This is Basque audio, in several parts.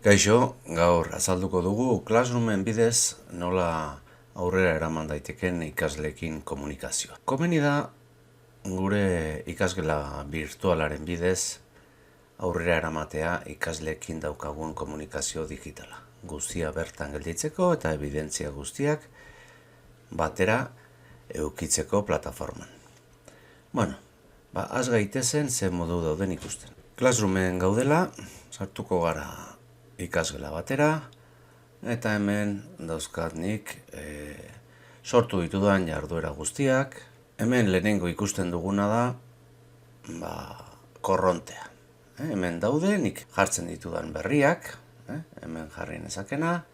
Kaixo, gaur azalduko dugu Classroomen bidez nola aurrera eraman daiteken ikasleekin komunikazioa. Komeni da gure ikasgela virtualaren bidez aurrera eramatea ikasleekin daukagun komunikazio digitala. Guztia bertan gelditzeko eta evidentzia guztiak batera eukitzeko plataforman. Bueno, az gaitezen ze modu dauden ikusten. Classroomen gaudela, sartuko gara ikasgela batera, eta hemen dauzkat nik sortu ditudan jarduera guztiak. Hemen lehenengo ikusten duguna da korrontea. Hemen daude nik jartzen ditudan berriak, hemen jarri nezakena,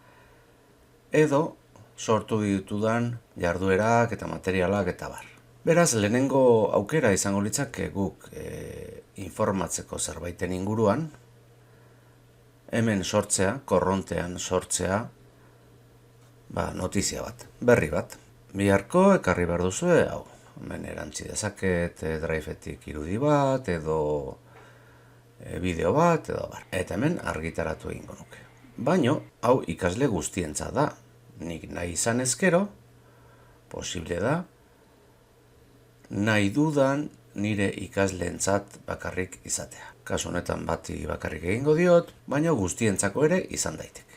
edo sortu ditudan jarduerak eta materialak eta bar. Beraz, lehenengo aukera izango litzake guk informatzeko zerbaiten inguruan, hemen sortzea, korrontean sortzea, notizia bat, berri bat. Biharko ekarri behar duzue, hau, hemen erantzi dezaket driveetik irudi bat, edo bideo bat, edo bar. Eta hemen argitaratu egingo nuke. Baina, hau ikasle guztientza da. Nik nahi izan ezkero, posible da, nahi dudan nire ikasleentzat bakarrik izatea. Kasu honetan bati bakarrik egingo diot, baina guztientzako ere izan daiteke.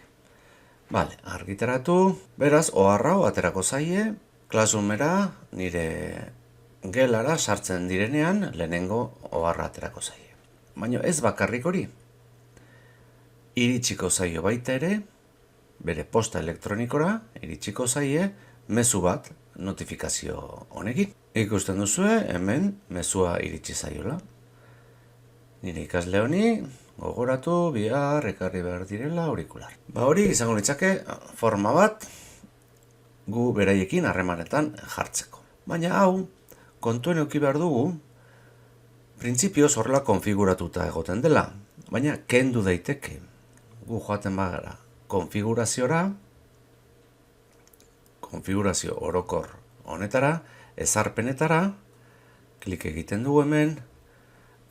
Bale, argitaratu, beraz, oharrau aterako zaie, Classroomera nire gelara sartzen direnean lehenengo oharra aterako zaie. Baina ez bakarrik hori. Iritsiko zaio baita ere, bere posta elektronikora, iritsiko zaie, mezu bat notifikazio honekin. Ikusten duzue, hemen mezua iritsi zaiola. Nire ikasle honi, gogoratu, bihar, ekarri behar direla, aurikular. Hori izango litzake forma bat gu beraiekin harremanetan jartzeko. Baina hau, kontuen eduki behar dugu, printzipioz horrela konfiguratuta egoten dela. Baina kendu daiteke. Gu joaten bagara konfiguraziora, konfigurazio orokor honetara, ezarpenetara, klik egiten dugu hemen,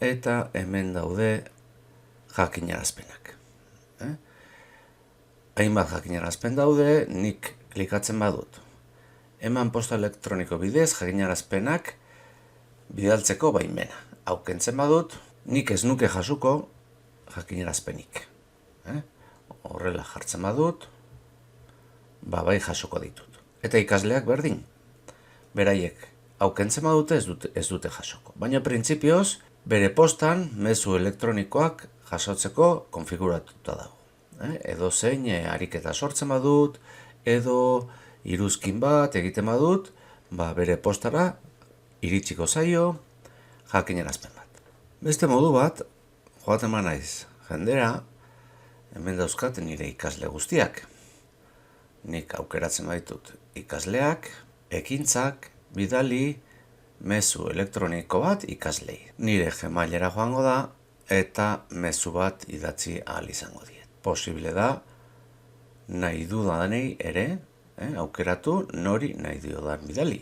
eta hemen daude jakinarazpenak. Hainbat jakinarazpen daude, nik klikatzen badut. Eman posta elektroniko bidez jakinarazpenak bidaltzeko baimena. Hau kentzen badut, nik ez nuke jasuko jakinarazpenik. Horrela jartzen badut, bai jasuko ditut. Eta ikasleak berdin. Beraiek hau kentzen badute ez dute jasoko. Baina printzipioz, bere postan mezu elektronikoak jasotzeko konfiguratuta dago. Edo zein ariketa sortzen badut, edo iruzkin bat egiten badut, bere postara iritsiko zaio jakinarazpen bat. Beste modu bat, joaten naiz jendera, hemen dauzkat nire ikasle guztiak. Nik aukeratzen baitut ikasleak, ekintzak, bidali, mezu elektroniko bat ikaslei. Nire Gmailera joango da eta mezu bat idatzi ahal izango diet. Posible da, nahi dudanei ere, aukeratu nori nahi dudan bidali.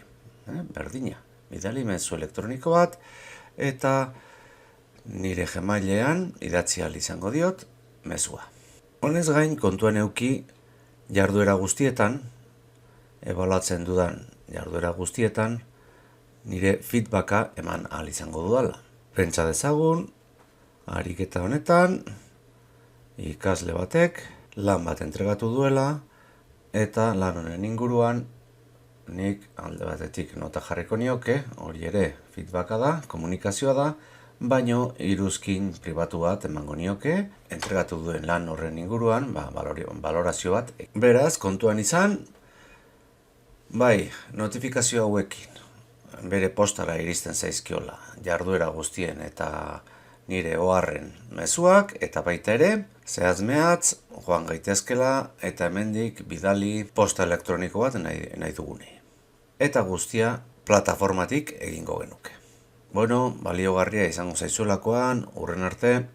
Berdina, bidali mezu elektroniko bat eta nire Gmailean idatzi ahal izango diot mezua. Honez gain kontuan eduki jarduera guztietan, ebaluatzen dudan jarduera guztietan, nire feedbacka eman ahal izango dudala. Pentsa dezagun, ariketa honetan, ikasle batek lan bat entregatu duela, eta lan honen inguruan, nik alde batetik nota jarriko nioke, hori ere feedbacka da, komunikazioa da, baino iruzkin pribatu bat emango nioke, entregatu duen lan horren inguruan, balorazio bat. Beraz, kontuan izan, notifikazio hauekin, bere postara iristen zaizkiola, jarduera guztien eta nire oharren mezuak, eta baita ere, zehazmehatz, joan gaitezkela, eta hemendik bidali posta elektroniko bat nahi dugune. Eta guztia plataformatik egingo genuke. Bueno, baliogarria izango zaizuelakoan, hurren arte.